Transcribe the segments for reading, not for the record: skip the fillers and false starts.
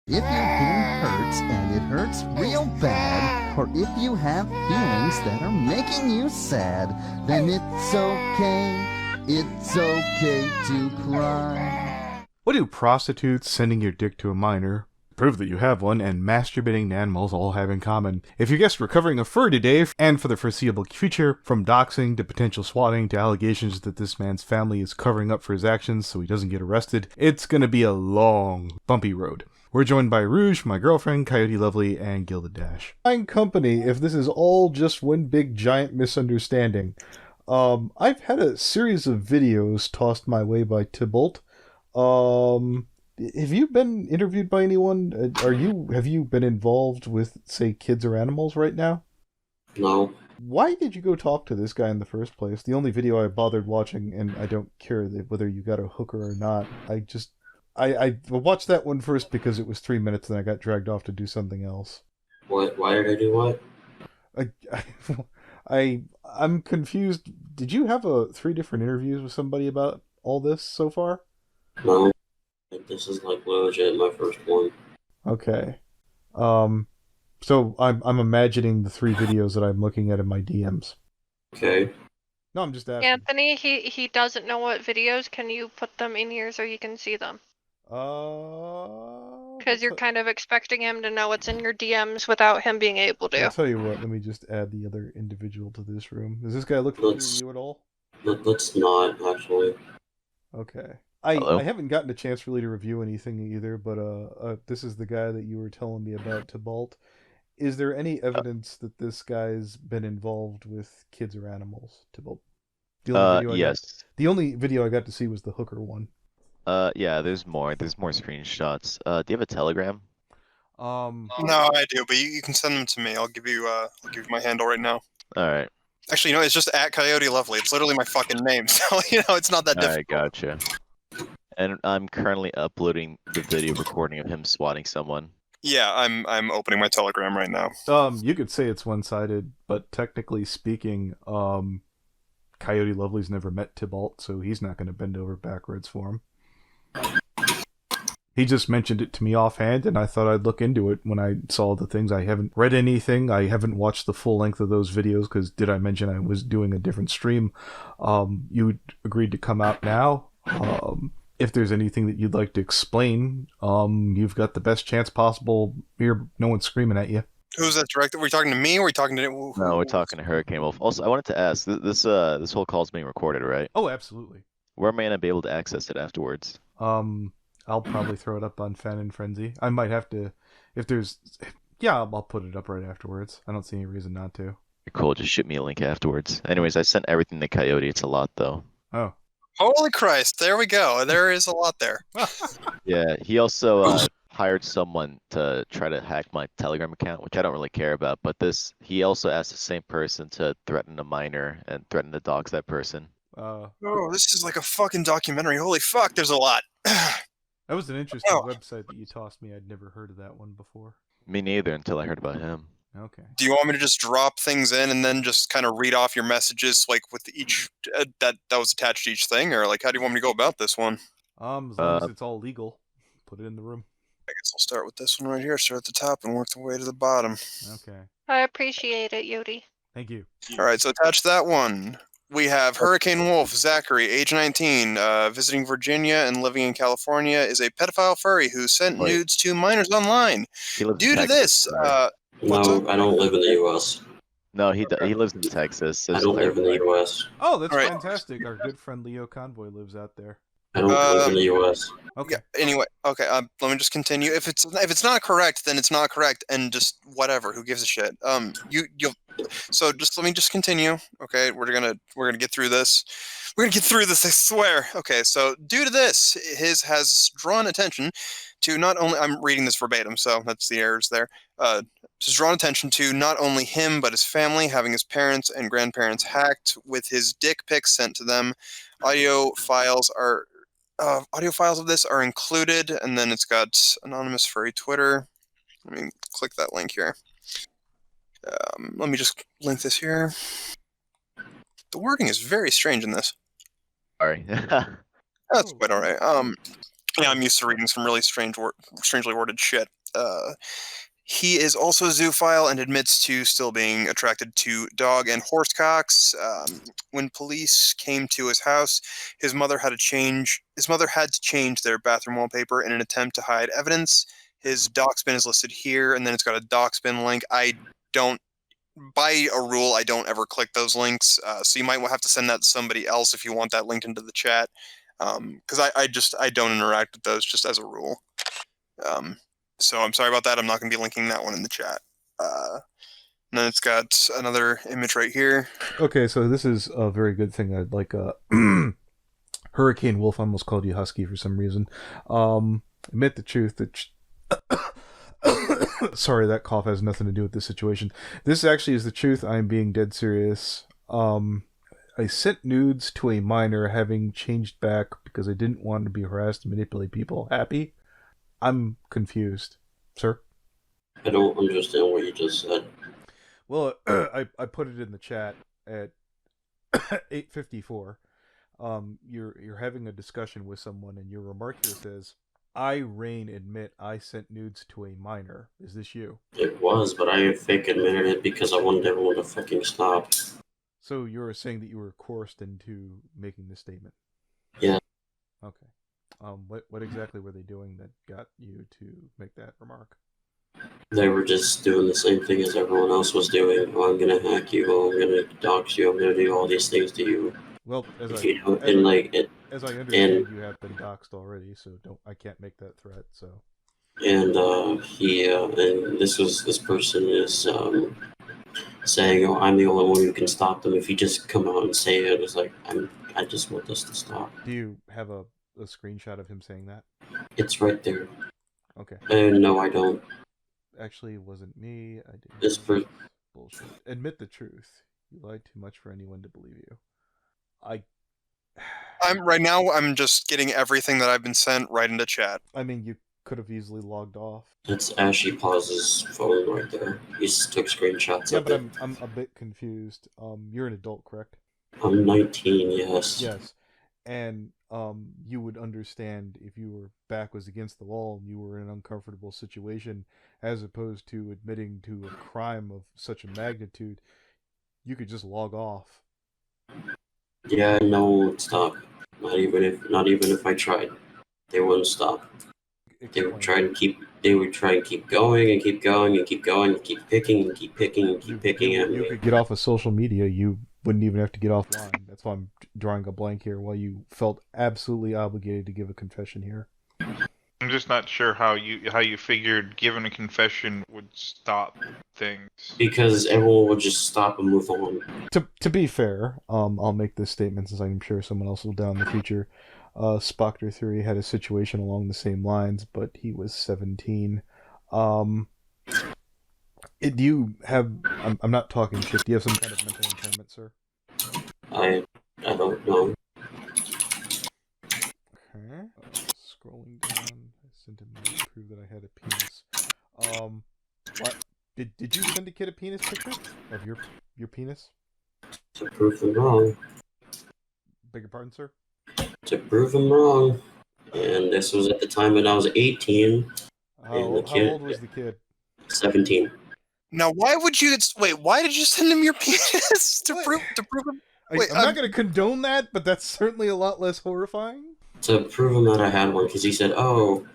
If your hand hurts and it hurts real bad, or if you have feelings that are making you sad, then it's okay. It's okay to cry. What do prostitutes, sending your dick to a minor, prove that you have one, and masturbating to animals all have in common? If your guest recovering a fur today, and for the foreseeable future, from doxing to potential swatting to allegations that this man's family is covering up for his actions so he doesn't get arrested, it's gonna be a long, bumpy road. We're joined by Rouge, my girlfriend, Coyote Lovely, and Gilded Dash. Fine company if this is all just one big giant misunderstanding. I've had a series of videos tossed my way by Tybalt. Have you been interviewed by anyone? Have you been involved with, say, kids or animals right now? No. Why did you go talk to this guy in the first place? The only video I bothered watching, and I don't care whether you got a hooker or not. I watched that one first because it was 3 minutes, and I got dragged off to do something else. What? Why did I do what? I'm confused. Did you have 3 different interviews with somebody about all this so far? No. This is like legit my first one. Okay. So I'm imagining the 3 videos that I'm looking at in my DMs. Okay. No, I'm just asking. Anthony, he doesn't know what videos. Can you put them in here so you can see them? Because you're kind of expecting him to know what's in your DMs without him being able to. I'll tell you what, let me just add the other individual to this room. Does this guy look familiar to you at all? Let's not, actually. Okay. Hello? I haven't gotten a chance really to review anything either, but this is the guy that you were telling me about, Tybalt. Is there any evidence that this guy's been involved with kids or animals, Tybalt? Yes. The only video I got to see was the hooker one. Yeah, there's more. There's more screenshots. Do you have a Telegram? No, I do, but you can send them to me. I'll give you my handle right now. Alright. Actually, it's just at Coyote Lovely. It's literally my fucking name, so it's not that difficult. Alright, gotcha. And I'm currently uploading the video recording of him swatting someone. Yeah, I'm opening my Telegram right now. You could say it's one-sided, but technically speaking, Coyote Lovely's never met Tybalt, so he's not going to bend over backwards for him. He just mentioned it to me offhand, and I thought I'd look into it when I saw the things. I haven't read anything. I haven't watched the full length of those videos, because did I mention I was doing a different stream? You agreed to come out now. If there's anything that you'd like to explain, you've got the best chance possible here. No one's screaming at you. Who's that director? Were you talking to me, or were you talking to... No, we're talking to Hurricane Wolf. Also, I wanted to ask, this whole call's being recorded, right? Oh, absolutely. Where am I going to be able to access it afterwards? I'll probably throw it up on Fan and Frenzy. I might have to, if there's... Yeah, I'll put it up right afterwards. I don't see any reason not to. Cool, just shoot me a link afterwards. Anyways, I sent everything to Coyote. It's a lot, though. Oh. Holy Christ, there we go. There is a lot there. Yeah, he also hired someone to try to hack my Telegram account, which I don't really care about, but he also asked the same person to threaten a minor and threaten to dox that person. Oh, this is like a fucking documentary. Holy fuck, there's a lot. That was an interesting website that you tossed me. I'd never heard of that one before. Me neither, until I heard about him. Okay. Do you want me to just drop things in and then just kind of read off your messages, like with each that was attached to each thing, or like how do you want me to go about this one? As long as it's all legal, put it in the room. I guess I'll start with this one right here. Start at the top and work the way to the bottom. Okay. I appreciate it, Yodi. Thank you. All right, so attach that one. We have Hurricane Wolf, Zachary, age 19, visiting Virginia and living in California, is a pedophile furry who sent nudes to minors online. Due to this, no, I don't live in the U.S. No, he lives in Texas. I don't live in the U.S. Oh, that's fantastic. Our good friend Leo Convoy lives out there. I don't live in the U.S. Okay. Yeah, anyway, okay. Let me just continue. If it's not correct, then it's not correct, and just whatever. Who gives a shit? So just let me just continue. Okay, we're gonna get through this. We're gonna get through this. I swear. Okay. So due to this, his has drawn attention to not only. I'm reading this verbatim, so that's the errors there. Has drawn attention to not only him but his family having his parents and grandparents hacked with his dick pics sent to them. Audio files of this are included, and then it's got anonymous furry Twitter. Let me click that link here. Let me just link this here. The wording is very strange in this. Sorry. That's quite alright. Yeah, I'm used to reading some really strangely worded shit. He is also a zoophile and admits to still being attracted to dog and horse cocks. When police came to his house, his mother had to change their bathroom wallpaper in an attempt to hide evidence. His Doxbin is listed here, and then it's got a Doxbin link. I don't, by a rule, I don't ever click those links. So you might have to send that to somebody else if you want that linked into the chat. Because I don't interact with those just as a rule. So I'm sorry about that. I'm not going to be linking that one in the chat. And then it's got another image right here. Okay, so this is a very good thing. I'd like Hurricane Wolf almost called you Husky for some reason. Admit the truth that sorry, that cough has nothing to do with this situation. This actually is the truth. I'm being dead serious. I sent nudes to a minor, having changed back because I didn't want to be harassed and manipulate people. Happy? I'm confused, sir. I don't understand what you just said. Well, I put it in the chat at 8:54. You're having a discussion with someone, and your remark here says, "I, Rain, admit I sent nudes to a minor." Is this you? It was, but I fake admitted it because I wanted everyone to fucking stop. So you're saying that you were coerced into making this statement? Yeah. Okay. What exactly were they doing that got you to make that remark? They were just doing the same thing as everyone else was doing. Oh, I'm gonna hack you. Oh, I'm gonna dox you. I'm gonna do all these things to you. Well, as I understand, you have been doxxed already, so I can't make that threat. So. And and this person is saying, "Oh, I'm the only one who can stop them. If you just come out and say it," it's like I just want this to stop. Do you have a screenshot of him saying that? It's right there. Okay. No, I don't. Actually, it wasn't me. I didn't. This person. Bullshit. Admit the truth. You lied too much for anyone to believe you. I'm just getting everything that I've been sent right into chat. I mean, you could have easily logged off. That's Ashy Paus's phone right there. He took screenshots yeah, of but it. I'm a bit confused. You're an adult, correct? I'm 19, yes. Yes. And you would understand if your back was against the wall and you were in an uncomfortable situation, as opposed to admitting to a crime of such a magnitude, you could just log off. Yeah, no one would stop. Not even if I tried. They wouldn't stop. They would try and keep going and keep going and keep going and keep picking and keep picking and keep picking at me. You could get off of social media. You wouldn't even have to get offline. That's why I'm drawing a blank here. While you felt absolutely obligated to give a confession here. I'm just not sure how you figured giving a confession would stop things. Because everyone would just stop and move on. To be fair, I'll make this statement since I'm sure someone else will down in the future. Spoctor Theory had a situation along the same lines, but he was 17. Do you have? I'm not talking shit. Do you have some kind of mental impairment, sir? I don't know. Okay. Scrolling down, I sent him to prove that I had a penis. What? Did you send a kid a penis picture of your penis? To prove them wrong. Beg your pardon, sir? To prove them wrong. And this was at the time when I was 18. How old was the kid? 17. Now, why would you wait? Why did you send him your penis to prove him? Wait, I'm not going to condone that, but that's certainly a lot less horrifying. To prove him that I had one, because he said, "Oh,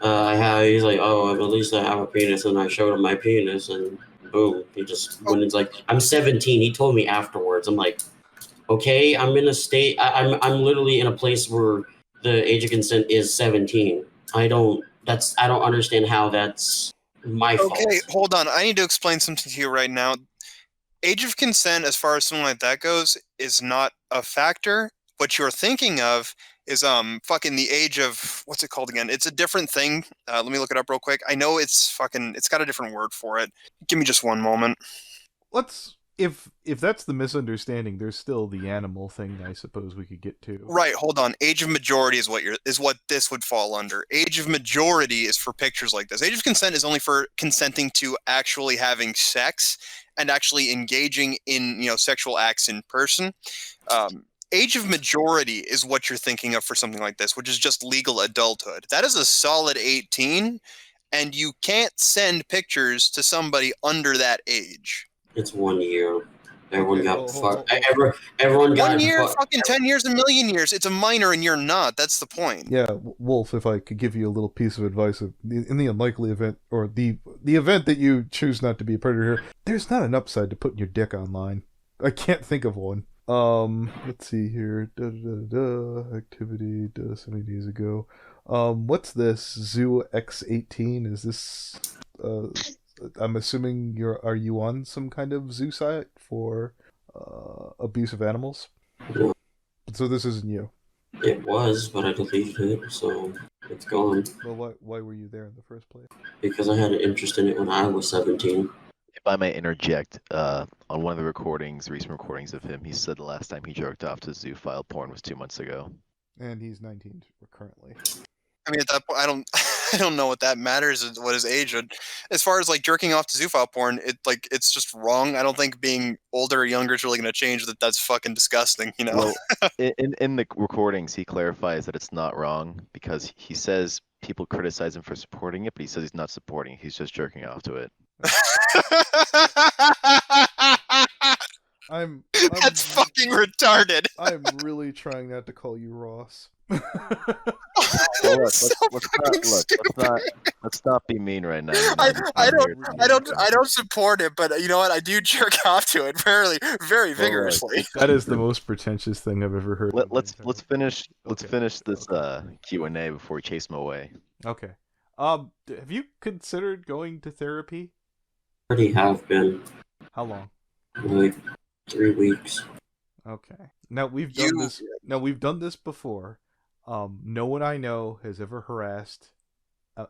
he's like, oh, at least I have a penis," and I showed him my penis, and boom, he just went. It's like, I'm 17. He told me afterwards. I'm like, okay, I'm in a state. I'm literally in a place where the age of consent is 17. I don't understand how that's my fault. Okay, hold on. I need to explain something to you right now. Age of consent, as far as something like that goes, is not a factor. What you're thinking of is fucking the age of, what's it called again? It's a different thing. Let me look it up real quick. I know it's got a different word for it. Give me just one moment. If that's the misunderstanding, there's still the animal thing I suppose we could get to. Right, hold on. Age of majority is what this would fall under. Age of majority is for pictures like this. Age of consent is only for consenting to actually having sex and actually engaging in, sexual acts in person. age of majority is what you're thinking of for something like this, which is just legal adulthood. That is a solid 18, and you can't send pictures to somebody under that age. It's 1 year. Everyone Okay, got hold- fucked. Everyone got 1 year, fucked. fucking 10 years, a million years. It's a minor and you're not. That's the point. Yeah, Wolf, if I could give you a little piece of advice, in the unlikely event, or the event that you choose not to be a predator here, there's not an upside to putting your dick online. I can't think of one. Let's see here. Activity 70 days ago. What's this? Zoo X18? Is this, I'm assuming are you on some kind of zoo site for, abuse of animals? No, So this isn't you. it was, but I deleted it, so it's gone. Well, why were you there in the first place? Because I had an interest in it when I was 17. If I may interject, on one of the recent recordings of him, he said the last time he jerked off to zoophile porn was 2 months ago. And he's 19 currently. I mean, at that point, I don't know what that matters. What his age would. As far as like jerking off to zoophile porn, it's just wrong. I don't think being older or younger is really going to change that. That's fucking disgusting. You know. Well, in the recordings, he clarifies that it's not wrong because he says people criticize him for supporting it, but he says he's not supporting it. He's just jerking off to it. That's fucking retarded. I'm really trying not to call you Ross. Well, look, So fucking stupid. let's not be mean right now. I don't support it, but you know what? I do jerk off to it very vigorously. That is the most pretentious thing I've ever heard. Let's finish Okay. this Q&A before we chase him away. Okay. Have you considered going to therapy? Already have been How long? like 3 weeks. Okay. Now we've done this. Now we've done this before. No one I know has ever harassed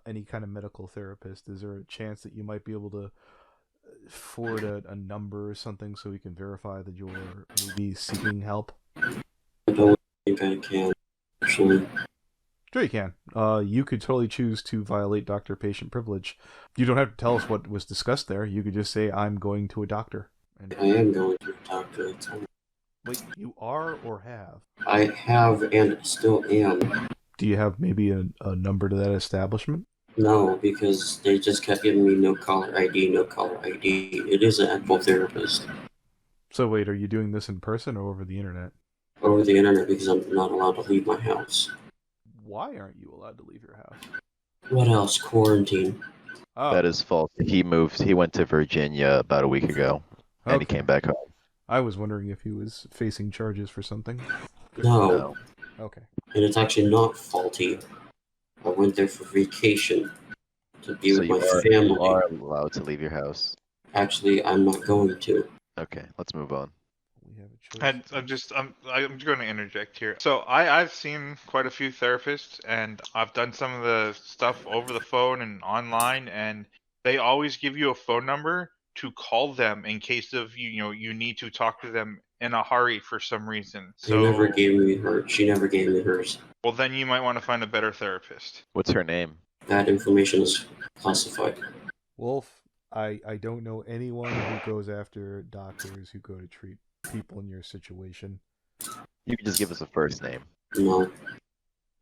any kind of medical therapist. Is there a chance that you might be able to forward a number or something so we can verify that you're maybe seeking help? I don't think I can, actually. Sure you can. You could totally choose to violate doctor-patient privilege. You don't have to tell us what was discussed there. You could just say, I'm going to a doctor. And I am going to a doctor. That's all. wait, you are or have? I have and still am. Do you have maybe a number to that establishment? No, because they just kept giving me no caller ID, no caller ID. It is an actual therapist. So wait, are you doing this in person or over the internet? Over the internet because I'm not allowed to leave my house. Why aren't you allowed to leave your house? What else? Quarantine. Oh, That is false. He went to Virginia about a week ago, and he okay. came back home. I was wondering if he was facing charges for something. No, No. Okay. and it's actually not faulty. I went there for vacation to be So with you my are family. allowed to leave your house. Actually, I'm not going to. Okay, let's move on. We have a choice. I'm just going to interject here. So I've seen quite a few therapists, and I've done some of the stuff over the phone and online, and they always give you a phone number to call them in case of you need to talk to them in a hurry for some reason. She never gave me hers. She never gave me hers. Well, then you might want to find a better therapist. What's her name? That information is classified. Wolf, I don't know anyone who goes after doctors who go to treat people in your situation. You can just give us a first name. No.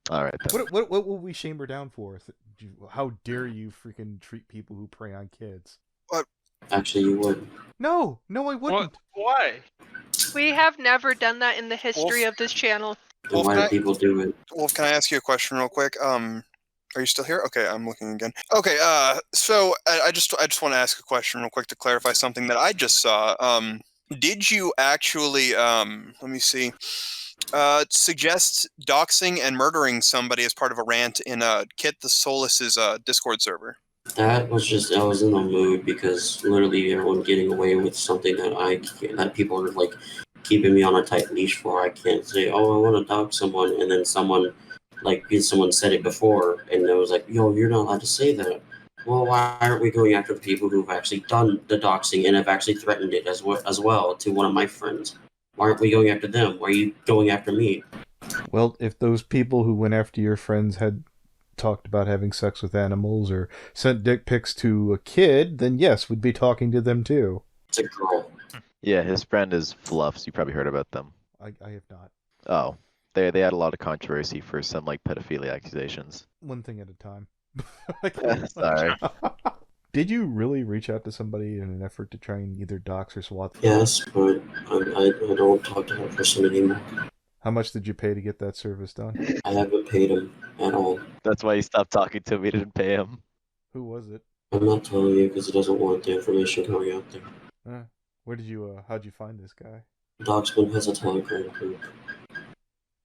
All right. Then. What will we shame her down for? How dare you freaking treat people who prey on kids? Actually, you would. No, I wouldn't. Why? We have never done that in the history of this channel. Then Wolf, why can do I- people do it? Wolf, can I ask you a question real quick? Are you still here? Okay, I'm looking again. Okay, so I just want to ask a question real quick to clarify something that I just saw. Did you actually let me see, suggest doxing and murdering somebody as part of a rant in Kit the Soulless's Discord server? That was just, I was in the mood because literally everyone getting away with something that people are like keeping me on a tight leash for. I can't say, oh, I want to dog someone, and then someone said it before, and it was like, yo, you're not allowed to say that. Well, why aren't we going after the people who've actually done the doxing and have actually threatened it as well to one of my friends? Why aren't we going after them? Why are you going after me? Well, if those people who went after your friends had talked about having sex with animals or sent dick pics to a kid, then yes, we'd be talking to them too. It's a girl. Yeah, his friend is Fluffs. You probably heard about them. I have not. Oh, they had a lot of controversy for some like pedophilia accusations. One thing at a time. Sorry. Did you really reach out to somebody in an effort to try and either dox or swat them? Yes, but I don't talk to that person anymore. How much did you pay to get that service done? I haven't paid him at all. That's why he stopped talking to me. Didn't pay him. Who was it? I'm not telling you because he doesn't want the information going out there. Where did you, how'd you find this guy? Doxman has a Telegram group.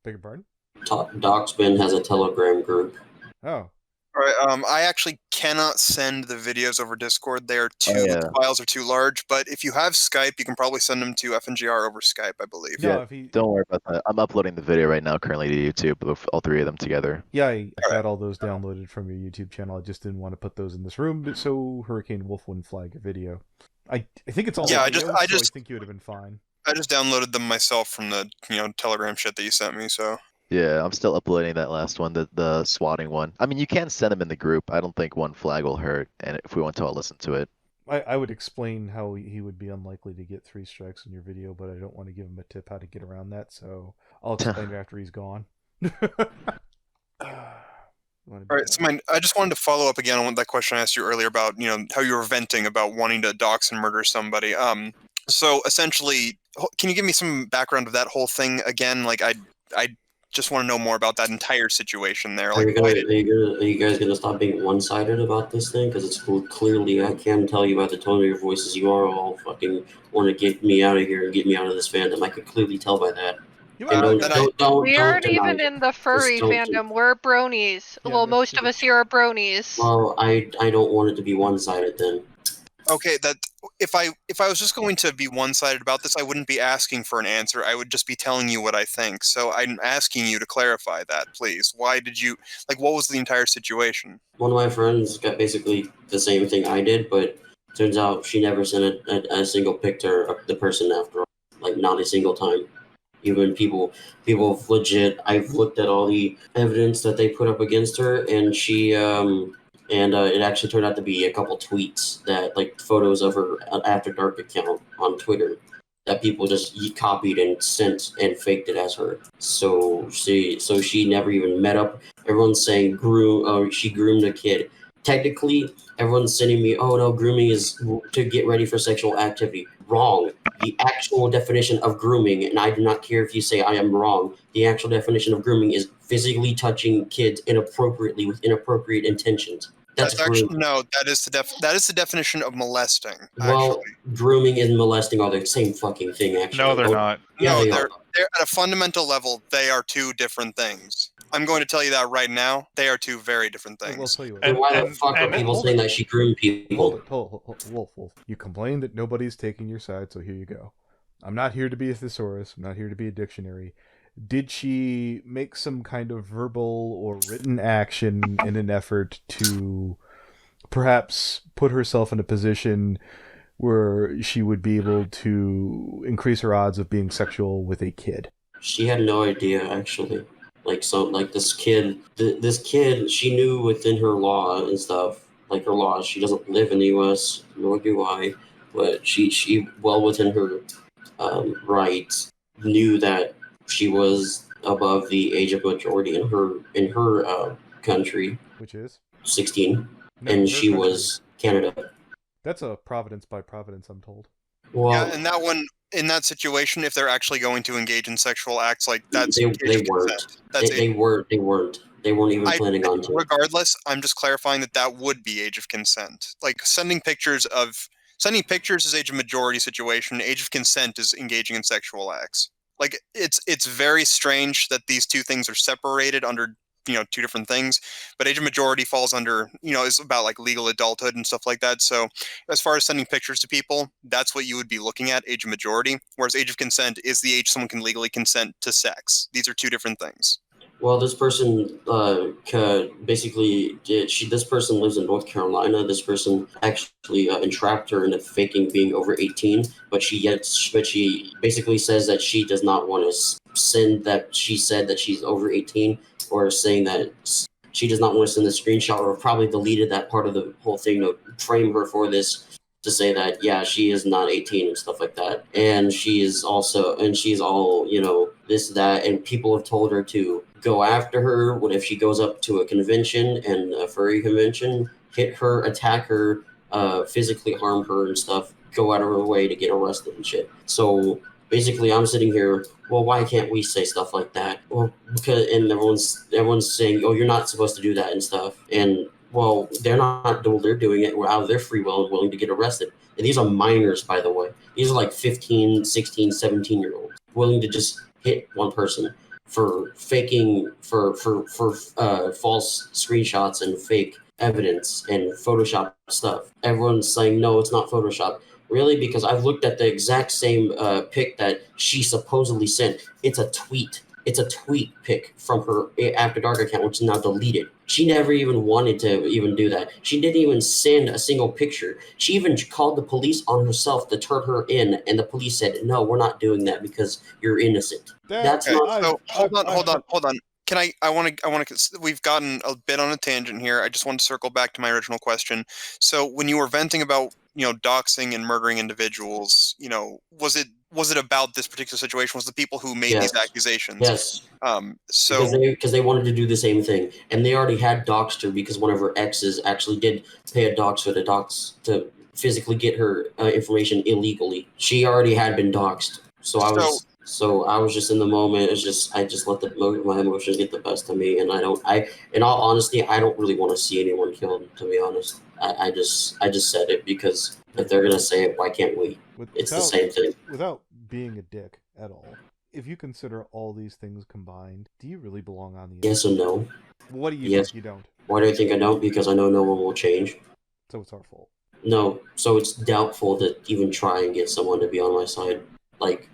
Beg your pardon? Doxman has a Telegram group. Oh. All right. I actually cannot send the videos over Discord. They are the files are too large. But if you have Skype, you can probably send them to FNGR over Skype, I believe. No, Yeah, don't worry about that. I'm uploading the video right now currently to YouTube with all three of them together. Yeah, I had all those downloaded from your YouTube channel. I just didn't want to put those in this room so Hurricane Wolf wouldn't flag your video. I think it's all Yeah, videos, I think you would have been fine. I just downloaded them myself from the Telegram shit that you sent me. So yeah, I'm still uploading that last one, the swatting one. I mean, you can send them in the group. I don't think one flag will hurt, and if we want to, I'll listen to it. I would explain how he would be unlikely to get 3 strikes in your video, but I don't want to give him a tip how to get around that, so I'll explain it after he's gone. All right, so I just wanted to follow up again on that question I asked you earlier about how you were venting about wanting to dox and murder somebody. So essentially, can you give me some background of that whole thing again? Like I just want to know more about that entire situation there. Like, are you guys gonna stop being one-sided about this thing? Because it's clearly, I can tell you by the tone of your voices, you are all fucking want to get me out of here and get me out of this fandom. I could clearly tell by that. We aren't even in the furry fandom. We're bronies. Yeah, well, most of us here are bronies. Well, I don't want it to be one-sided then. Okay, that if I was just going to be one-sided about this, I wouldn't be asking for an answer. I would just be telling you what I think. So I'm asking you to clarify that, please. Why did you what was the entire situation? One of my friends got basically the same thing I did, but turns out she never sent a single picture of the person after all. Like, not a single time. Even people legit, I've looked at all the evidence that they put up against her, and she it actually turned out to be a couple tweets that, like, photos of her After Dark account on Twitter that people just copied and sent and faked it as her. So she never even met up. Everyone's saying she groomed a kid. Technically, everyone's sending me, oh no, grooming is to get ready for sexual activity. Wrong. The actual definition of grooming, and I do not care if you say I am wrong, the actual definition of grooming is physically touching kids inappropriately with inappropriate intentions. That's actually no. That is the definition of molesting. Well, grooming and molesting are the same fucking thing. Actually, No, they're not. No, they're at a fundamental level. They are two different things. I'm going to tell you that right now. They are two very different things. We'll tell you what. Then why the fuck are people saying that she groomed people? Hold it. Wolf. You complain that nobody's taking your side, so here you go. I'm not here to be a thesaurus. I'm not here to be a dictionary. Did she make some kind of verbal or written action in an effort to perhaps put herself in a position where she would be able to increase her odds of being sexual with a kid? She had no idea, actually. This kid, she knew within her law and stuff, like her law, she doesn't live in the U.S., nor do I, but she well within her rights, knew that she was above the age of majority in her country, which is 16, and she was Canada. That's a Providence by Providence, I'm told. Well, yeah, and that one, in that situation, if they're actually going to engage in sexual acts, like that's they weren't. They weren't. They weren't even planning on to. Regardless, I'm just clarifying that would be age of consent. Like sending pictures is age of majority situation. Age of consent is engaging in sexual acts. Like it's very strange that these two things are separated under two different things, but age of majority falls under is about like legal adulthood and stuff like that. So as far as sending pictures to people, that's what you would be looking at, age of majority, whereas age of consent is the age someone can legally consent to sex. These are two different things. Well, this person this person lives in North Carolina. This person actually entrapped her into faking being over 18, but she basically says that she does not want to send that she said that she's over 18, or saying that she does not want to send the screenshot, or probably deleted that part of the whole thing to frame her for this to say that yeah, she is not 18 and stuff like that, and she's all this that, and people have told her to go after her. What if she goes up to a convention and a furry convention, hit her, attack her, physically harm her and stuff, go out of her way to get arrested and shit. So basically, I'm sitting here. Well, why can't we say stuff like that? Well, because and everyone's saying, oh, you're not supposed to do that and stuff. And well, they're not. They're doing it out of their free will and willing to get arrested. And these are minors, by the way. These are like 15, 16, 17-year-olds willing to just hit one person for faking for false screenshots and fake evidence and Photoshop stuff. Everyone's saying no, it's not Photoshop. Really, because I've looked at the exact same pic that she supposedly sent. It's a tweet. It's a tweet pic from her After Dark account, which is now deleted. She never even wanted to even do that. She didn't even send a single picture. She even called the police on herself to turn her in, and the police said, "No, we're not doing that because you're innocent." That's Okay, not. so hold on. Can I want to. We've gotten a bit on a tangent here. I just want to circle back to my original question. So when you were venting about doxing and murdering individuals, was it about this particular situation? Was the people who made these accusations? Yes. So because they wanted to do the same thing, and they already had doxed her because one of her exes actually did pay a doxer to physically get her information illegally. She already had been doxed, so I was just in the moment. I just let my emotions get the best of me, and in all honesty, I don't really want to see anyone killed. To be honest, I just said it because if they're gonna say it, why can't we? It's the same thing. Without being a dick at all, if you consider all these things combined, do you really belong on the Yes and no. What do you Yes. think you don't? Why do I think I don't? Because I know no one will change. So it's our fault. No, so it's doubtful to even try and get someone to be on my side. Like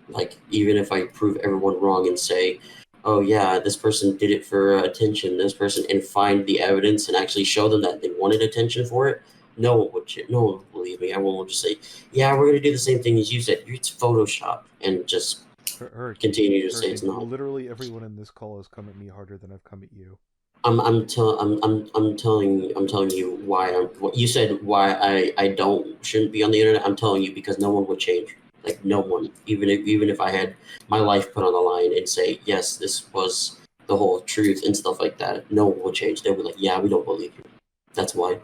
even if I prove everyone wrong and say, oh yeah, this person did it for attention, this person, and find the evidence and actually show them that they wanted attention for it, no one would believe me. Everyone will just say, yeah, we're gonna do the same thing as you said. It's Photoshop, and just continue to say it's not. Literally everyone in this call has come at me harder than I've come at you. I'm telling you why what you said why I shouldn't be on the internet. I'm telling you because no one would change. Like no one, even if I had my life put on the line and say yes, this was the whole truth and stuff like that, no one would change. They'll be like, yeah, we don't believe you. That's why.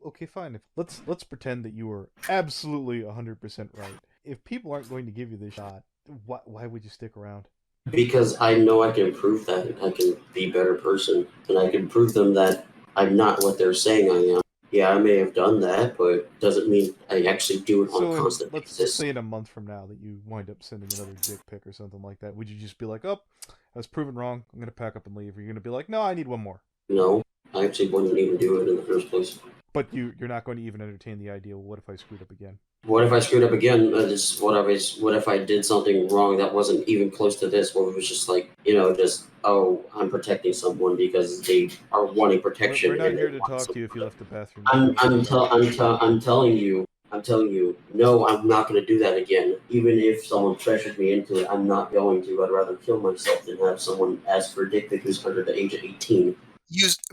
Okay, fine. Let's pretend that you were absolutely 100% right. If people aren't going to give you this shot, why would you stick around? Because I know I can prove that I can be a better person, and I can prove them that I'm not what they're saying I am. Yeah, I may have done that, but doesn't mean I actually do it on a constant basis. Let's say in a month from now that you wind up sending another dick pic or something like that, would you just be like, oh, I was proven wrong, I'm going to pack up and leave? Or you're going to be like, no, I need one more? No, I actually wouldn't even do it in the first place. But you're not going to even entertain the idea, well, what if I screwed up again? What if I screwed up again? What if I did something wrong that wasn't even close to this? What if it was just like, I'm protecting someone because they are wanting protection. We're not here to talk to you if you left the bathroom. I'm telling you, no, I'm not going to do that again. Even if someone pressures me into it, I'm not going to. I'd rather kill myself than have someone ask for a dick pic who's under the age of 18.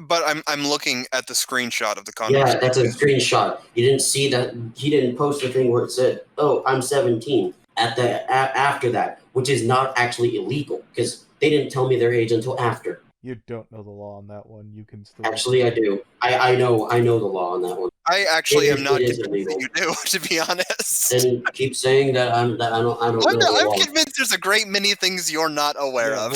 But I'm looking at the screenshot of the conversation. Yeah, that's a screenshot. You didn't see that. He didn't post the thing where it said, "Oh, I'm 17." After that, which is not actually illegal because they didn't tell me their age until after. You don't know the law on that one. You can still. Actually, I do. I know the law on that one. I actually am not convinced that you do, to be honest. And keep saying that I don't know the law. I'm convinced there's a great many things you're not aware of.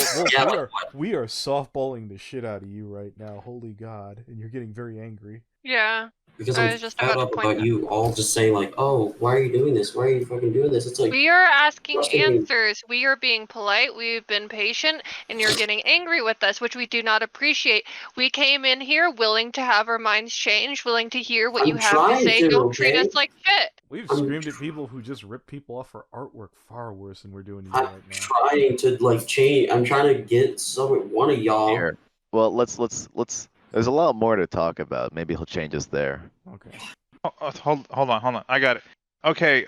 We are softballing the shit out of you right now. Holy God. And you're getting very angry. Yeah. Because I I'm was just fed about up to point about you all just saying like, oh, why are you doing this? Why are you fucking doing this? It's like we are asking trusting me. answers. We are being polite. We've been patient, and you're getting angry with us, which we do not appreciate. We came in here willing to have our minds changed, willing to hear what you have to say. Don't treat us like shit. We've screamed at people who just rip people off for artwork far worse than we're doing to you I'm right now. trying to change. I'm trying to get one of y'all. Here. Well, let's. There's a lot more to talk about. Maybe he'll change us there. Okay. Hold on. I got it. Okay,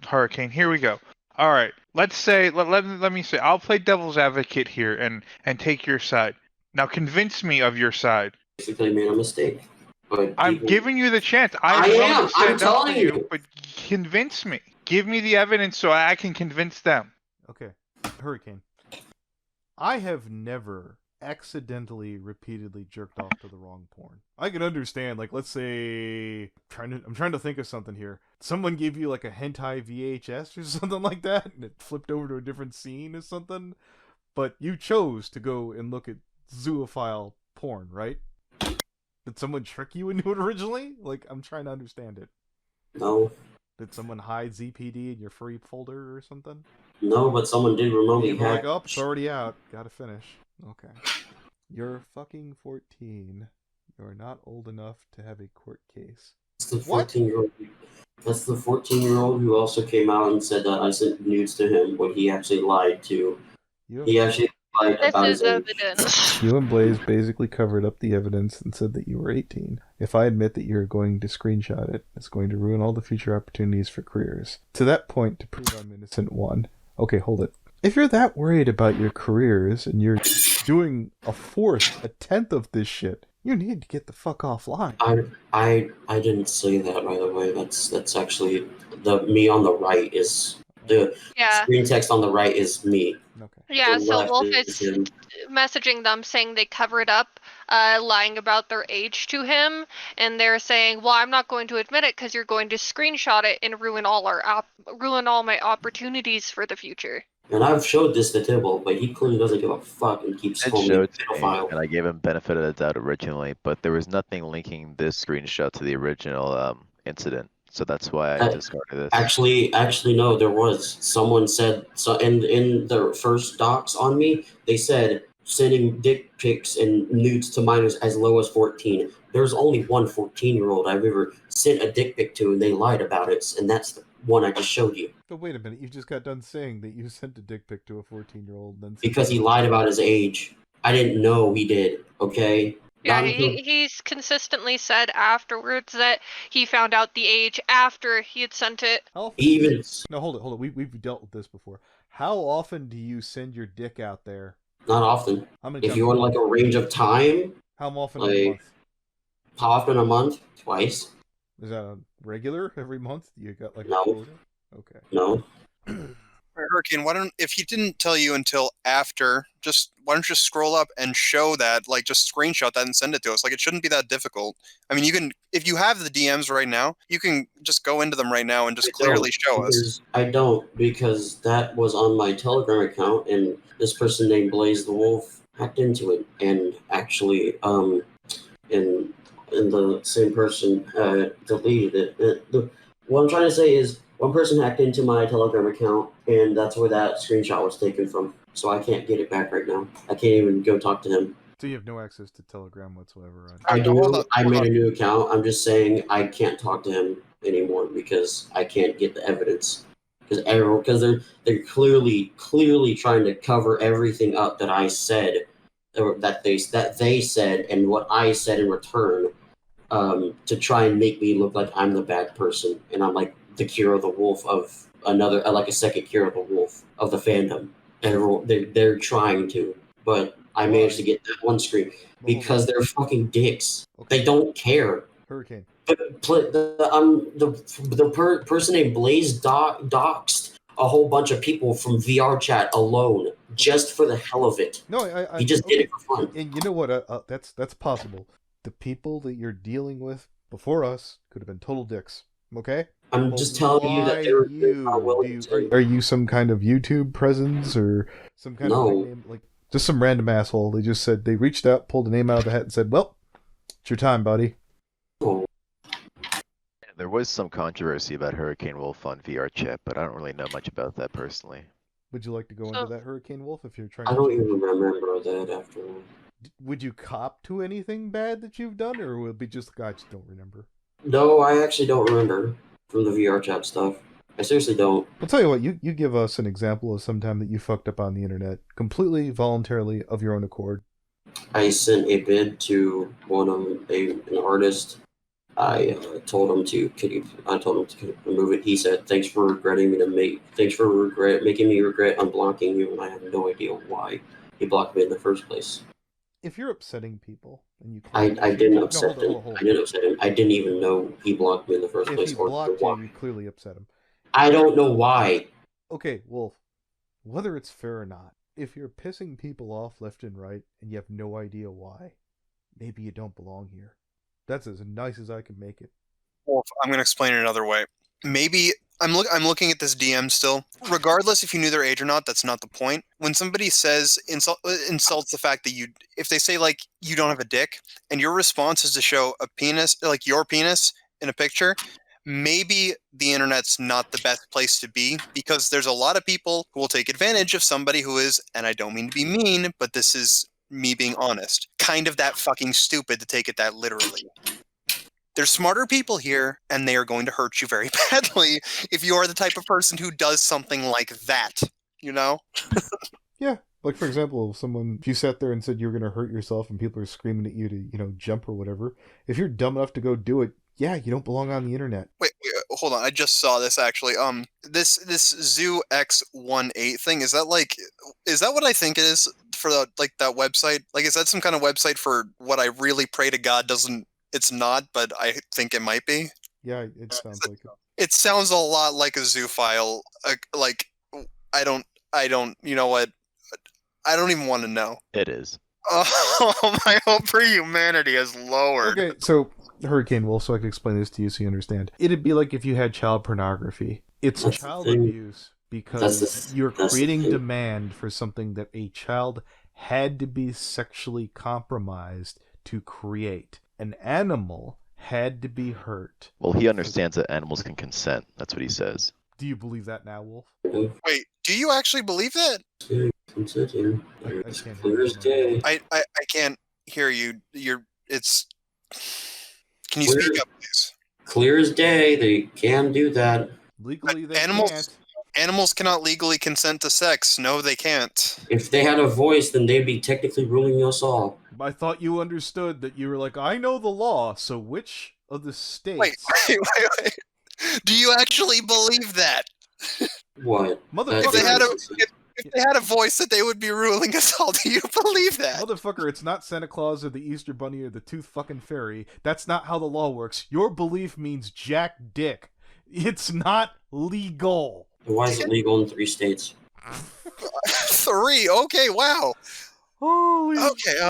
Hurricane, here we go. All right, let's say, let me say, I'll play devil's advocate here and take your side. Now convince me of your side. Basically made a mistake. But I'm people- giving you the chance. I I'm willing am. to stand I'm up telling for you, you. but convince me. Give me the evidence so I can convince them. Okay, Hurricane. I have never accidentally, repeatedly jerked off to the wrong porn. I can understand, like, let's say, I'm trying to think of something here. Someone gave you like a hentai VHS or something like that, and it flipped over to a different scene or something. But you chose to go and look at zoophile porn, right? Did someone trick you into it originally? Like, I'm trying to understand it. No, Did someone hide ZPD in your free folder or something? no, but someone did remotely You were like, hack. oh, it's already out. Gotta finish. Okay. You're fucking 14. You're not old enough to have a court case. That's the What? 14-year-old. That's the 14-year-old who also came out and said that I sent nudes to him when he actually lied to. He actually lied This about is his age. evidence. You and Blaze basically covered up the evidence and said that you were 18. If I admit that you're going to screenshot it, it's going to ruin all the future opportunities for careers. To that point, to prove I'm innocent, one. Okay, hold it. If you're that worried about your careers and you're doing a tenth of this shit, you need to get the fuck offline. I didn't say that, by the way. That's actually the me on the right is the Yeah. screen text on the right is me. Okay. Yeah, The so left Wolf is is him. messaging them saying they covered up lying about their age to him, and they're saying, well, I'm not going to admit it because you're going to screenshot it and ruin all my opportunities for the future. And I've showed this to Tibble, but he clearly doesn't give a fuck and keeps It calling me showed a to me, pedophile. and I gave him benefit of the doubt originally, but there was nothing linking this screenshot to the original incident, so that's why I discarded this. Actually, no, there was. Someone said so in the first docs on me, they said sending dick pics and nudes to minors as low as 14. There's only one 14-year-old I've ever sent a dick pic to, and they lied about it, and that's the one I just showed you. But wait a minute, you just got done saying that you sent a dick pic to a 14-year-old, then Because he lied about his age. I didn't know he did, okay? Yeah, Not until- he's consistently said afterwards that he found out the age after he had sent it. How often he even No, hold it. We've dealt with this before. How often do you send your dick out there? not often. How many If times you a want month? like a range of time, How often in a like- month? how often a month? Twice? Is that a regular every month? You got like No. a quota? Okay. No. Hurricane, if he didn't tell you until after, why don't you just scroll up and show that, like just screenshot that and send it to us? Like it shouldn't be that difficult. I mean, you can, if you have the DMs right now, you can just go into them right now and just I clearly don't, show us. because I don't, because that was on my Telegram account, and this person named Blaze the Wolf hacked into it, and actually, and the same person deleted it. What I'm trying to say is, one person hacked into my Telegram account, and that's where that screenshot was taken from. So I can't get it back right now. I can't even go talk to him. So you have no access to Telegram whatsoever, right? I do. Hold on, I hold made on. a new account. I'm just saying I can't talk to him anymore because I can't get the evidence. Because they're clearly trying to cover everything up that I said, or that they said, and what I said in return, to try and make me look like I'm the bad person, and I'm like the Kira the Wolf of another, like a second Kira the Wolf of the fandom. And they're trying to, but I managed to get that one screen because they're fucking dicks. Okay. They don't care. Hurricane. The person named Blaze doxed a whole bunch of people from VR chat alone just for the hell of it. No, He just did it for fun. And you know what? That's possible. The people that you're dealing with before us could have been total dicks. Okay. I'm just telling you that they're not willing to. Are you some kind of YouTube presence or some kind No. of name, like just some random asshole? They just said they reached out, pulled a name out of the hat, and said, "Well, it's your time, buddy." Oh, There was some controversy about Hurricane Wolf on VR chat, but I don't really know much about that personally. Would you like to go So- into that, Hurricane Wolf, if you're trying? I to don't change- even remember that after all. Would you cop to anything bad that you've done, or would it be just I just don't remember? No, I actually don't remember from the VR chat stuff. I seriously don't. I'll tell you what. You give us an example of some time that you fucked up on the internet, completely voluntarily of your own accord. I sent a bid to an artist. I told him to remove it. He said, "Thanks for making me regret unblocking you," and I have no idea why he blocked me in the first place. if you're upsetting people and you I clearly didn't no, upset hold on, him. hold on. I didn't upset him. I didn't even know he blocked me in the first If place he or blocked why. you, you clearly upset him. I don't know why. Okay, Wolf, whether it's fair or not, if you're pissing people off left and right and you have no idea why, maybe you don't belong here. That's as nice as I can make it. Well, I'm gonna explain it another way. Maybe I'm looking at this DM still. Regardless if you knew their age or not, that's not the point. When somebody says insults the fact that if they say like you don't have a dick, and your response is to show a penis, like your penis in a picture, maybe the internet's not the best place to be, because there's a lot of people who will take advantage of somebody who is, and I don't mean to be mean, but this is me being honest, kind of that fucking stupid to take it that literally. There's smarter people here, and they are going to hurt you very badly if you are the type of person who does something like that, you know? Yeah, like for example, if you sat there and said you were going to hurt yourself and people are screaming at you to, jump or whatever, if you're dumb enough to go do it, yeah, you don't belong on the internet. Wait, hold on. I just saw this actually. This Zoo X18 thing, is that what I think it is for that website? Like, is that some kind of website for what I really pray to God doesn't? It's not, but I think it might be. Yeah, it sounds like it. It sounds a lot like a zoophile. I don't. You know what? I don't even want to know. It is. Oh, my hope for humanity has lowered. Okay, so Hurricane Wolf, so I can explain this to you so you understand. It'd be like if you had child pornography. It's That's the child thing. abuse because you're that's the creating thing. demand for something that a child had to be sexually compromised to create. An animal had to be hurt. Well, he understands that animals can consent. That's what he says. Do you believe that now, Wolf? Wait, do you actually believe that? Consenting. I It's can't clear as day. I can't hear you. Can you Clear. speak up, please? Clear as day. They can do that. Legally, they animals- can't. Animals cannot legally consent to sex. No, they can't. If they had a voice, then they'd be technically ruling us all. I thought you understood that you were like, I know the law, so which of the states... Wait. Do you actually believe that? What? Motherfucker, If they had a voice, that they would be ruling us all. Do you believe that? Motherfucker, it's not Santa Claus or the Easter Bunny or the Tooth fucking Fairy. That's not how the law works. Your belief means jack dick. It's not legal. Why is it legal in 3 states? 3. Okay. Wow. Holy Okay, shit.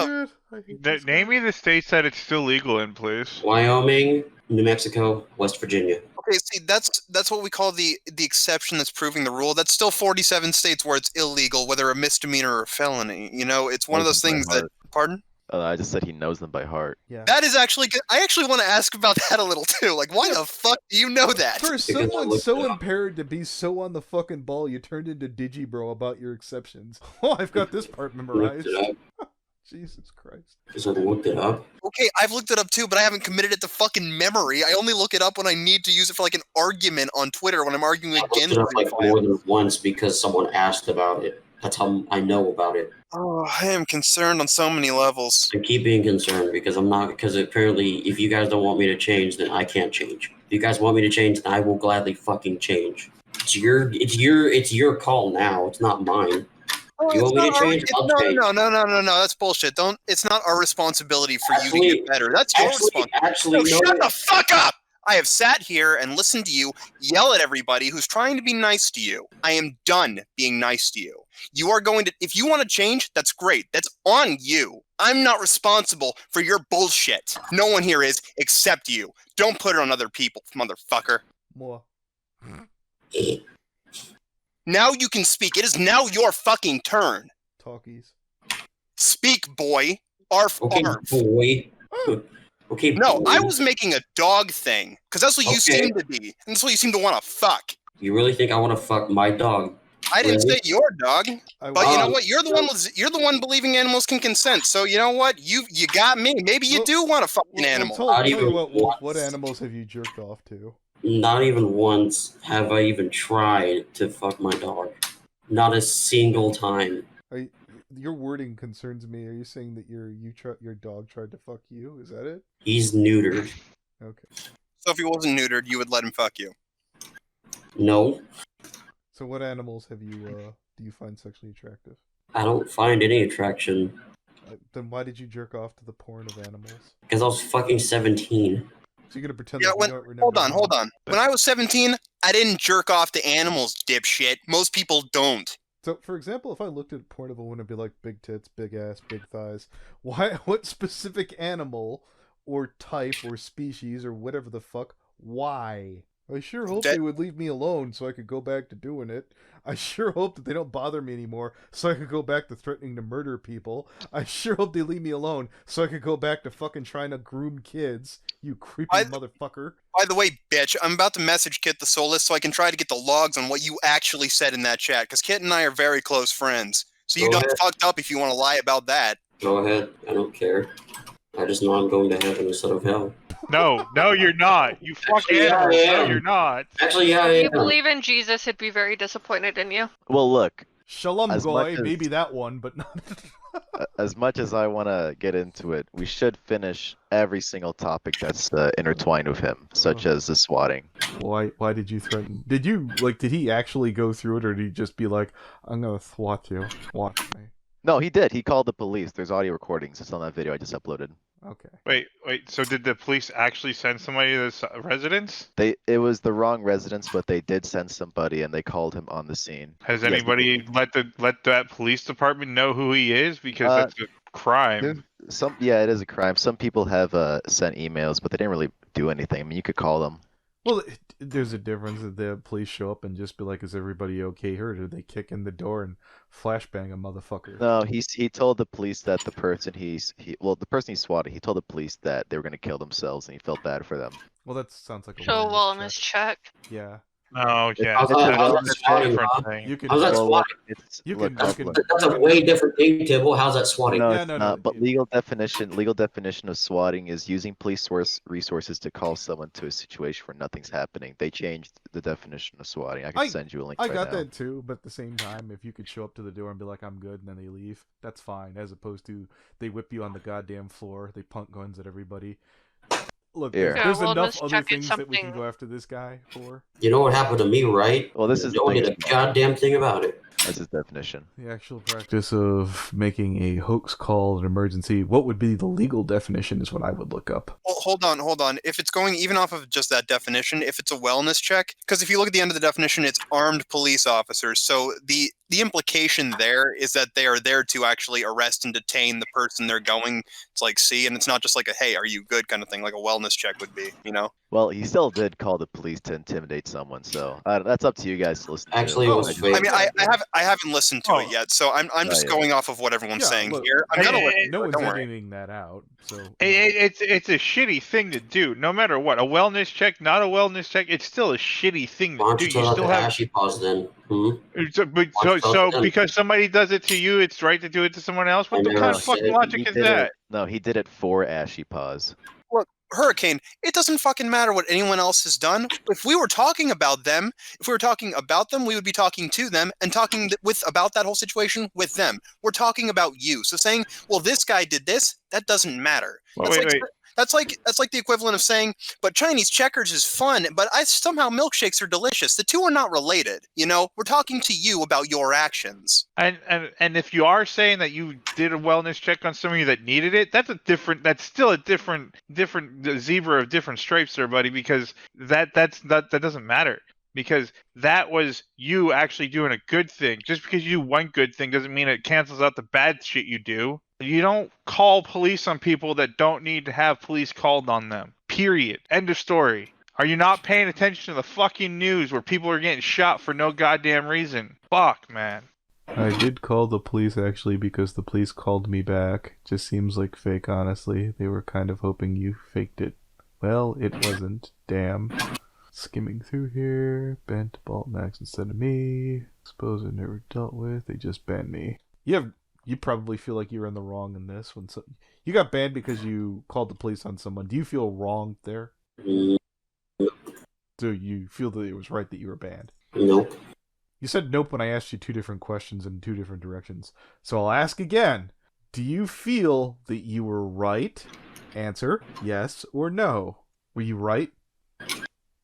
I hate this Name guy. me the states that it's still legal in, please. Wyoming, New Mexico, West Virginia. Okay. See, that's what we call the exception that's proving the rule. That's still 47 states where it's illegal, whether a misdemeanor or a felony. You know, it's one of those things that. Pardon? I just said he knows them by heart. Yeah. That is actually good. I actually want to ask about that a little too. Like, why the fuck do you know that? For Because I someone looked so it up. impaired to be so on the fucking ball, you turned into Digibro about your exceptions. Oh, I've got this part Looked memorized. it up Jesus Christ. because I looked it up. Okay, I've looked it up too, but I haven't committed it to fucking memory. I only look it up when I need to use it for like an argument on Twitter when I'm arguing I looked against it up like Free Fire. more than once because someone asked about it. That's how I know about it. Oh, I am concerned on so many levels. I keep being concerned because I'm not. Because apparently, if you guys don't want me to change, then I can't change. If you guys want me to change, then I will gladly fucking change. It's your call now. It's not mine. Oh, You want me to change? I'll change. No. That's bullshit. It's not our responsibility for you to Actually- get better. That's your responsibility. Actually, No, no. shut the fuck up! I have sat here and listened to you yell at everybody who's trying to be nice to you. I am done being nice to you. You are going to, if you want to change, that's great. That's on you. I'm not responsible for your bullshit. No one here is except you. Don't put it on other people, motherfucker. More. Now you can speak. It is now your fucking turn. Talkies. Speak, boy. Arf, Okay, arf. boy. Okay. No, boy. I was making a dog thing. Because that's what you Okay. seem to be. And that's what you seem to want to fuck. You really think I want to fuck my dog? I didn't Really? say your dog. I But you know Um, what? You're the one believing animals can consent. So you know what? You got me. Maybe you Well- do want to fuck an Well, animal. tell you even what, Wolf, what once. animals have you jerked off to? Not even once have I even tried to fuck my dog. Not a single time. Your wording concerns me. Are you saying that your dog tried to fuck you? Is that it? He's neutered. Okay. So if he wasn't neutered, you would let him fuck you. No, So what animals have you do you find sexually attractive? I don't find any attraction Then why did you jerk off to the porn of animals? Because I was fucking 17. So you're gonna pretend Yeah, like you don't remember? hold on. When I was 17, I didn't jerk off to animals, dipshit. Most people don't. So, for example, if I looked at porn of a woman, it'd be like big tits, big ass, big thighs. Why? What specific animal or type or species or whatever the fuck? Why? I sure hope they would leave me alone so I could go back to doing it. I sure hope that they don't bother me anymore so I could go back to threatening to murder people. I sure hope they leave me alone so I could go back to fucking trying to groom kids. You creepy motherfucker. By the way, bitch, I'm about to message Kit the Soulless so I can try to get the logs on what you actually said in that chat, because Kit and I are very close friends. So you don't fucked up if you want to lie about that. Go ahead. I don't care. I just know I'm going to heaven instead of hell. No, you're not. You fucking animal. No, you're not. Actually, yeah, I If you am. believe in Jesus, he'd be very disappointed in you. Well, look, Shalom As goy, much as- maybe that one, but not. as much as I want to get into it, we should finish every single topic that's intertwined with him, such as the swatting. Why did you threaten? Did he actually go through it, or did he just be like, I'm gonna swat you, watch me? No, he did. He called the police. There's audio recordings. It's on that video I just uploaded. Okay. Wait. So did the police actually send somebody to this residence? It was the wrong residence, but they did send somebody, and they called him on the scene. Has Yes, anybody let that police department know who he is? Because that's a crime. Yeah, it is a crime. Some people have sent emails, but they didn't really do anything. I mean, you could call them. Well, there's a difference if the police show up and just be like, "Is everybody okay here?" Or do they kick in the door and flashbang a motherfucker? No, he told the police that the person the person he swatted, he told the police that they were gonna kill themselves, and he felt bad for them. Well, that sounds like a So wellness check. Yeah. Oh yeah, How's that that's a swatting, different Bob? thing. You can. How's that Well, swatting? You look, can. That's a way different thing, Tibble. How's that swatting? No, Yeah, it's no, not. no, But it- legal definition of swatting is using police resources to call someone to a situation where nothing's happening. They changed the definition of swatting. I can send you a link I right got now. that too, but at the same time, if you could show up to the door and be like, "I'm good," and then they leave, that's fine. As opposed to they whip you on the goddamn floor, they punt guns at everybody. Look, Here. there's Yeah, enough wellness other check is things that we can something- go after this guy for. You know what happened to me, right? Well, this is You don't the need a thing. goddamn thing about it. That's his definition. The actual practice of making a hoax call an emergency. What would be the legal definition is what I would look up. Well, hold on. If it's going even off of just that definition, if it's a wellness check, because if you look at the end of the definition, it's armed police officers. So the implication there is that they are there to actually arrest and detain the person they're going to like see, and it's not just like a "Hey, are you good?" kind of thing, like a wellness check would be. You know? Well, he still did call the police to intimidate someone, so that's up to you guys to listen Actually, to. it was I just- fake. I mean, I haven't listened to it yet, so I'm just yeah. going off of what everyone's Yeah, saying look, here. I'm gonna listen to no it, one's don't worry. editing that out. So It's a shitty thing to do, no matter what. A wellness check, not a wellness check, it's still a shitty thing Why to don't do. you You tell out still the have. ashy paws then? So because somebody does it to you, it's right to do it to someone else. What I the never kind of said fucking logic He is did that? it. No, he did it for Ashy Paws. Hurricane, it doesn't fucking matter what anyone else has done. If we were talking about them, we would be talking to them and talking about that whole situation with them. We're talking about you. So saying, well, this guy did this, that doesn't matter. Well, That's wait. That's like the equivalent of saying, but Chinese checkers is fun, but somehow milkshakes are delicious. The two are not related. You know, we're talking to you about your actions. And if you are saying that you did a wellness check on somebody that needed it, that's still a different zebra of different stripes there, buddy, because that doesn't matter. Because that was you actually doing a good thing. Just because you do one good thing doesn't mean it cancels out the bad shit you do. You don't call police on people that don't need to have police called on them. Period. End of story. Are you not paying attention to the fucking news where people are getting shot for no goddamn reason? Fuck, man. I did call the police actually because the police called me back. Just seems like fake, honestly. They were kind of hoping you faked it. Well, it wasn't. Damn. Skimming through here. Banned Balt Max instead of me. Exposed I never dealt with. They just banned me. You probably feel like you're in the wrong in this. You got banned because you called the police on someone. Do you feel wrong there? Do you feel that it was right that you were banned? Nope. You said nope when I asked you two different questions in two different directions. So I'll ask again. Do you feel that you were right? Answer yes or no. Were you right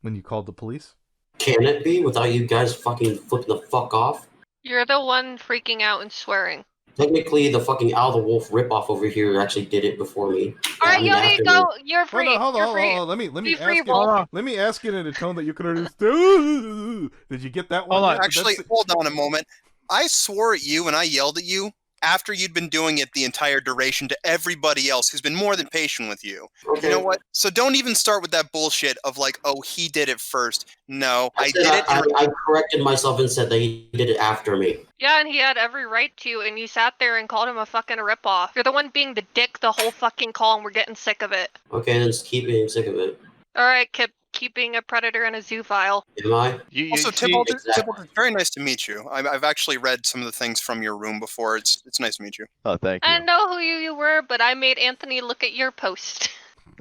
when you called the police? Can it be without you guys fucking flipping the fuck off? You're the one freaking out and swearing. technically, the fucking Al the Wolf ripoff over here actually did it before me. All right, I mean, Yodi, after go. me. You're free. Hold You're free. on. Let me Be ask free, it. Wolf. Let me ask it in a tone that you can understand. Did you get that one? Hold on. yet? Actually, That's- hold on a moment. I swore at you and I yelled at you after you'd been doing it the entire duration to everybody else who's been more than patient with you. Okay. You know what? So don't even start with that bullshit of like, oh, he did it first. No, I said did it. I corrected myself and said that he did it after me. Yeah, and he had every right to, and you sat there and called him a fucking ripoff. You're the one being the dick the whole fucking call, and we're getting sick of it. Okay, then just keep being sick of it. All right, Kip, keep being a predator and a zoophile. Am I? Also, see, Tybalt, exactly. Tybalt, it's very nice to meet you. I've actually read some of the things from your room before. It's nice to meet you. Oh, thank you. I know who you were, but I made Anthony look at your post.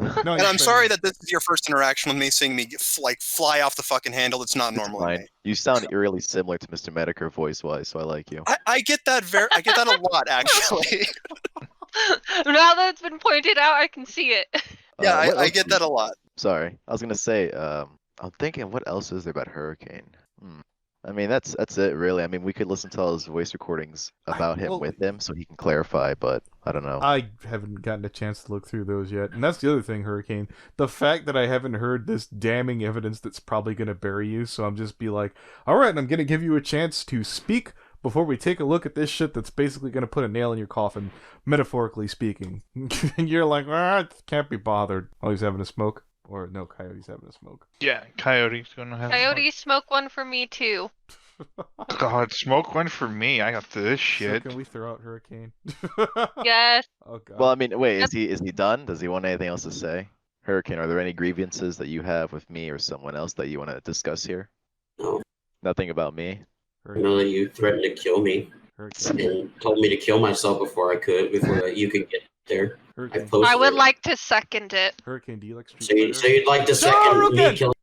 No, And you're I'm fine. sorry that this is your first interaction with me, seeing me fly off the fucking handle. It's not It's normal. in fine. me. You sound eerily similar to Mr. Medicare voice-wise, so I like you. I get that a lot, actually. Now that it's been pointed out, I can see it. Yeah, What I else get do that you- a lot. Sorry, I was gonna say. I'm thinking, what else is there about Hurricane? I mean, that's it, really. I mean, we could listen to all his voice recordings about him well- with him, so he can clarify. But I don't know. I haven't gotten a chance to look through those yet. And that's the other thing, Hurricane. The fact that I haven't heard this damning evidence that's probably going to bury you, so I'm just be like, all right, I'm going to give you a chance to speak before we take a look at this shit that's basically going to put a nail in your coffin, metaphorically speaking. And you're like, can't be bothered. Oh, he's having a smoke? Or no, Coyote's having a smoke. yeah, Coyote's gonna have. Coyote, smoke one for me too. God, smoke one for me. I got this So shit. can we throw out Hurricane? Yes. Oh, God. Well, I mean, wait, is he done? Does he want anything else to say? Hurricane, are there any grievances that you have with me or someone else that you want to discuss here? No. Nothing about me. I know that you threatened to kill me Hurricane. and told me to kill myself before you could get there. I Hurricane. posted I would it. like to second it. Hurricane, do you like Street So, Fighter? so you'd like to second me Hadouken! killing?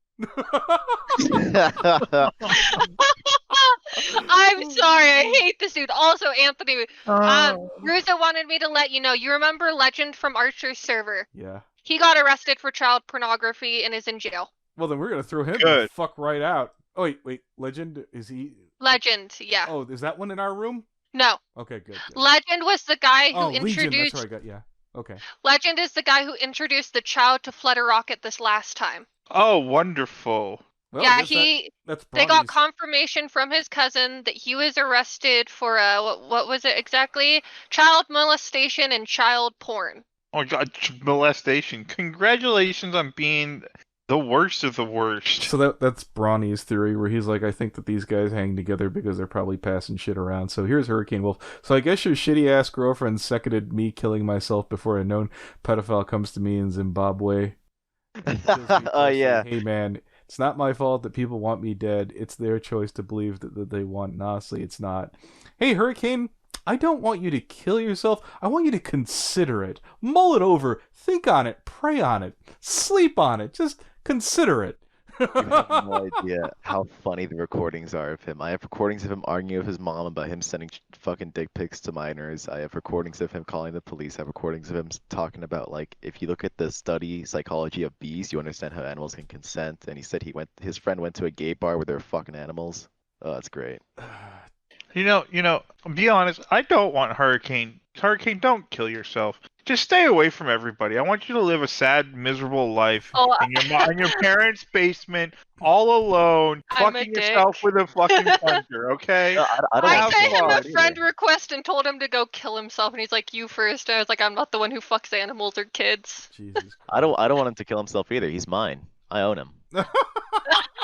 I'm sorry, I hate this dude. Also, Anthony, Ruza wanted me to let you know. You remember Legend from Archer's server? Yeah. He got arrested for child pornography and is in jail. Well, then we're gonna throw him the Good. fuck right out. Oh wait, Legend, is he? Legend, yeah. Oh, is that one in our room? No, Okay, good. Legend was the guy who Oh, Legion, introduced. that's right. Yeah. Okay. Legend is the guy who introduced the child to Flutter Rocket this last time. Oh, wonderful. Well, yeah, I guess that's They got Bronny's- confirmation from his cousin that he was arrested for what was it exactly? Child molestation and child porn. Oh God, molestation. Congratulations on being the worst of the worst. So that's Bronny's theory, where he's like, I think that these guys hang together because they're probably passing shit around. So here's Hurricane Wolf. So I guess your shitty ass girlfriend seconded me killing myself before a known pedophile comes to me in Zimbabwe. and kills me Oh personally. yeah. Hey man, it's not my fault that people want me dead. It's their choice to believe that they want Nasli. It's not. Hey Hurricane, I don't want you to kill yourself. I want you to consider it. Mull it over. Think on it. Pray on it. Sleep on it. Just consider it. You have no idea how funny the recordings are of him. I have recordings of him arguing with his mom about him sending fucking dick pics to minors. I have recordings of him calling the police. I have recordings of him talking about, like, if you look at the study psychology of bees, you understand how animals can consent. And he said his friend went to a gay bar where there were fucking animals. Oh, that's great. You know, be honest, I don't want Hurricane. Hurricane, don't kill yourself. Just stay away from everybody. I want you to live a sad, miserable life Oh, in your parents' basement, all alone, I'm a fucking dick. yourself with a fucking plunger, okay? No, I don't I have sent him fun a either. friend request and told him to go kill himself, and he's like, "You first." And I was like, "I'm not the one who fucks animals or kids." Jesus. I don't want him to kill himself either. He's mine. I own him.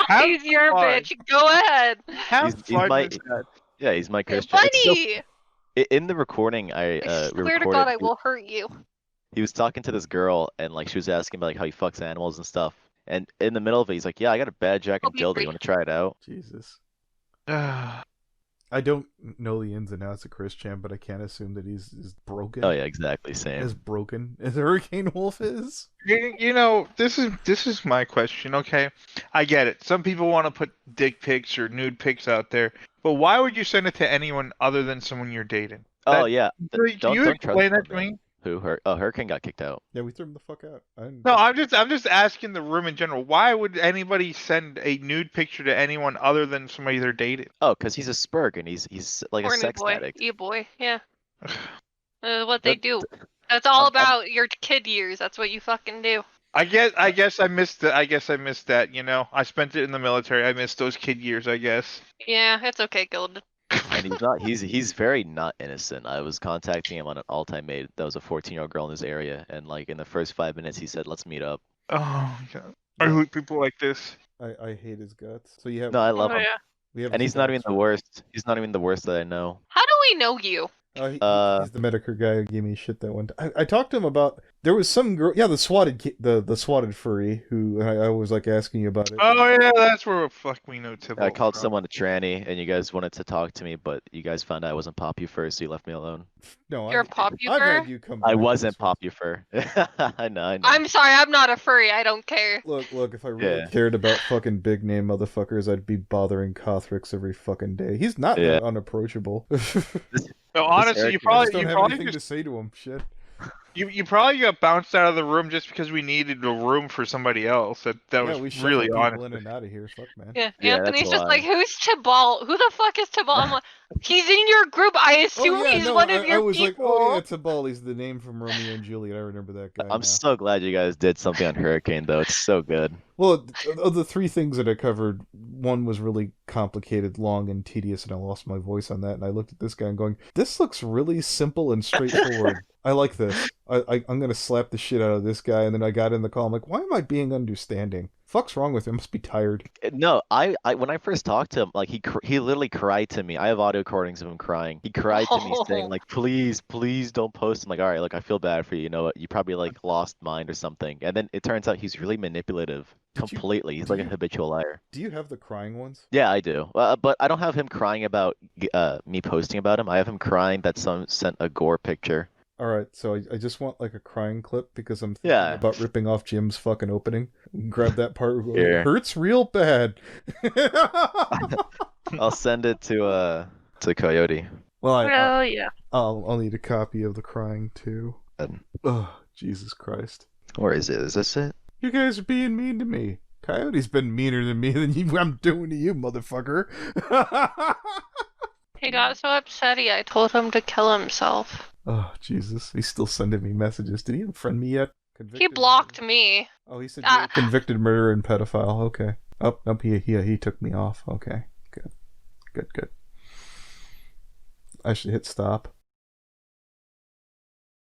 Have He's your fun. bitch. Go ahead. Have He's fun my- with that. Yeah, he's my Christian. It's so- Buddy, in the recording, I we swear to recorded, God, I will hurt you. he was talking to this girl, and like she was asking about like how he fucks animals and stuff. And in the middle of it, he's like, "Yeah, I got a bad jack I'll and be dildo. free. You want to try it out?" Jesus. I don't know the ins and outs of Chris Chan, but I can't assume that he's broken. Oh yeah, exactly. Same. As broken as Hurricane Wolf is. You know, this is my question, okay? I get it. Some people want to put dick pics or nude pics out there, but why would you send it to anyone other than someone you're dating? Oh That- yeah. Can you don't trust explain that to them, man. me? Who? Hurricane got kicked out. Yeah, we threw him the fuck out. I didn't- No, I'm just asking the room in general. Why would anybody send a nude picture to anyone other than somebody they're dating? Oh, because he's a spurg and he's like a Horny sex boy. addict. You boy. Yeah. What they That- do. That's all I'm- about your kid years. That's what you fucking do. I guess I missed that. I guess I missed that. You know, I spent it in the military. I missed those kid years. I guess. Yeah, it's okay, Gildan. And he's not. He's very not innocent. I was contacting him on an alt I made. That was a 14-year-old girl in his area, and like in the first 5 minutes, he said, "Let's meet up." Oh my god. I hate people like this. I hate his guts. So you have. No, I love Oh, him, yeah. We have and his he's not even backstory. the worst. He's not even the worst that I know. How do we know you? He's the Medicare guy who gave me shit that one time. I talked to him about there was some girl, the swatted furry who I was like asking you about it. Oh yeah, that's where fuck we know Tibble. I called from. someone a tranny, and you guys wanted to talk to me, but you guys found out I wasn't Popufur, so you left me alone. No, You're a I've Popufur? had you come. I back wasn't this way. Popufur. I know. I'm sorry, I'm not a furry. I don't care. Look, if I really Yeah. cared about fucking big name motherfuckers, I'd be bothering Cothrix every fucking day. He's not that unapproachable. No, honestly, Eric you is- I just probably don't you have probably anything just to say to him. Shit. you probably got bounced out of the room just because we needed a room for somebody else. That Yeah, was we really people honest. in and out of here. Fuck, man. Yeah, Yeah, Anthony's that's just why. like, who's Tibal? Who the fuck is Tibal? I'm like, he's in your group. I assume he's one of your I was people. like, oh yeah, Tibali's the name from Romeo and Juliet. I remember that guy. I'm now. so glad you guys did something on Hurricane, though. It's so good. Well, of the three things that I covered, one was really complicated, long, and tedious, and I lost my voice on that. And I looked at this guy and going, "This looks really simple and straightforward. I like this. I'm gonna slap the shit out of this guy." And then I got in the call. I'm like, "Why am I being understanding? Fuck's wrong with him? Must be tired." No, I when I first talked to him, like he literally cried to me. I have audio recordings of him crying. He cried to me saying like, "Please, please don't post." I'm like, "All right, look, I feel bad for you. You know what? You probably like lost mind or something." And then it turns out he's really manipulative. Did you- Completely. He's did like a you- habitual liar. Do you have the crying ones? Yeah, I do. But I don't have him crying about me posting about him. I have him crying that someone sent a gore picture. All right, so I just want like a crying clip because I'm thinking Yeah. about ripping off Jim's fucking opening. Grab that part. Where Here. it hurts real bad. I'll send it to Coyote. Well, Oh, yeah. I'll need a copy of the crying too. Um, Oh, Jesus Christ! Or is it? Is this it? You guys are being mean to me. Coyote's been meaner than me I'm doing to you, motherfucker. He got so upset, I told him to kill himself. Oh, Jesus. He's still sending me messages. Did he unfriend me yet? He Convicted blocked murderer? me. Oh, he said you're a convicted murderer and pedophile. Okay. Oh, nope, he took me off. Okay. Good. I should hit stop.